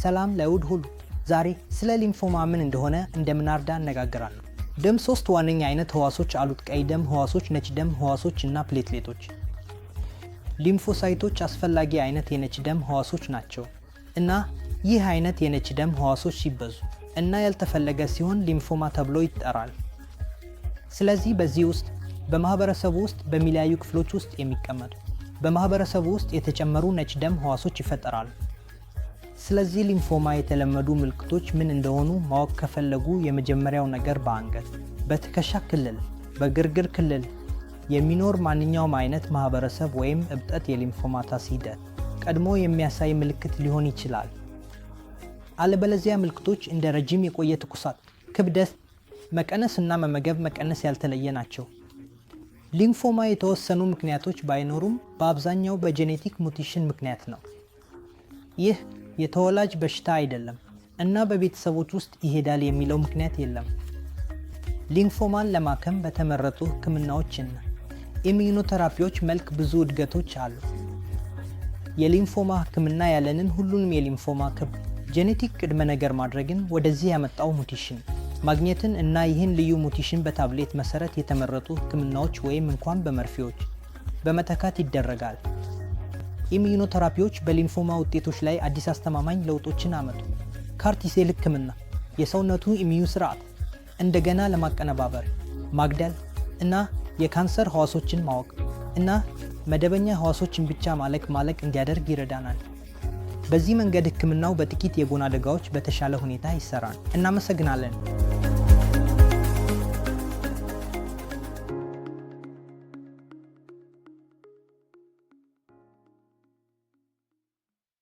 ሰላም ለውድ ሁሉ ዛሬ ስለ ሊምፎማ ምን እንደሆነ እንደምናርዳ እነጋገራለሁ። ደም ሶስት ዋነኛ አይነት ህዋሶች አሉት። ቀይ ደም ህዋሶች፣ ነጭ ደም ህዋሶች እና ፕሌትሌቶች። ሊምፎሳይቶች አስፈላጊ አይነት የነጭ ደም ህዋሶች ናቸው እና ይህ አይነት የነጭ ደም ህዋሶች ሲበዙ እና ያልተፈለገ ሲሆን ሊምፎማ ተብሎ ይጠራል። ስለዚህ በዚህ ውስጥ በማህበረሰቡ ውስጥ በሚለያዩ ክፍሎች ውስጥ የሚቀመጡ በማህበረሰቡ ውስጥ የተጨመሩ ነጭ ደም ህዋሶች ይፈጠራሉ። ስለዚህ ሊምፎማ የተለመዱ ምልክቶች ምን እንደሆኑ ማወቅ ከፈለጉ የመጀመሪያው ነገር በአንገት፣ በትከሻ ክልል፣ በግርግር ክልል የሚኖር ማንኛውም አይነት ማህበረሰብ ወይም እብጠት የሊምፎማታስ ሂደት ቀድሞ የሚያሳይ ምልክት ሊሆን ይችላል። አለበለዚያ ምልክቶች እንደ ረጅም የቆየ ትኩሳት፣ ክብደት መቀነስ እና መመገብ መቀነስ ያልተለየ ናቸው። ሊምፎማ የተወሰኑ ምክንያቶች ባይኖሩም በአብዛኛው በጄኔቲክ ሙቴሽን ምክንያት ነው። ይህ የተወላጅ በሽታ አይደለም እና በቤተሰቦች ውስጥ ይሄዳል የሚለው ምክንያት የለም። ሊምፎማን ለማከም በተመረጡ ህክምናዎችና ኢሚዩኖቴራፒዎች መልክ ብዙ እድገቶች አሉ። የሊምፎማ ህክምና ያለንን ሁሉንም የሊምፎማ ክብ ጄኔቲክ ቅድመ ነገር ማድረግን ወደዚህ ያመጣው ሙቴሽን ማግኘትን እና ይህን ልዩ ሙቴሽን በታብሌት መሰረት የተመረጡ ህክምናዎች ወይም እንኳን በመርፌዎች በመተካት ይደረጋል። ኢሚዩኖቴራፒዎች በሊምፎማ ውጤቶች ላይ አዲስ አስተማማኝ ለውጦችን አመጡ። ካርቲሴል ህክምና የሰውነቱ ኢሚዩ ስርዓት እንደገና ለማቀነባበር ማግደል እና የካንሰር ህዋሶችን ማወቅ እና መደበኛ ህዋሶችን ብቻ ማለቅ እንዲያደርግ ይረዳናል። በዚህ መንገድ ህክምናው በጥቂት የጎን አደጋዎች በተሻለ ሁኔታ ይሰራል። እናመሰግናለን።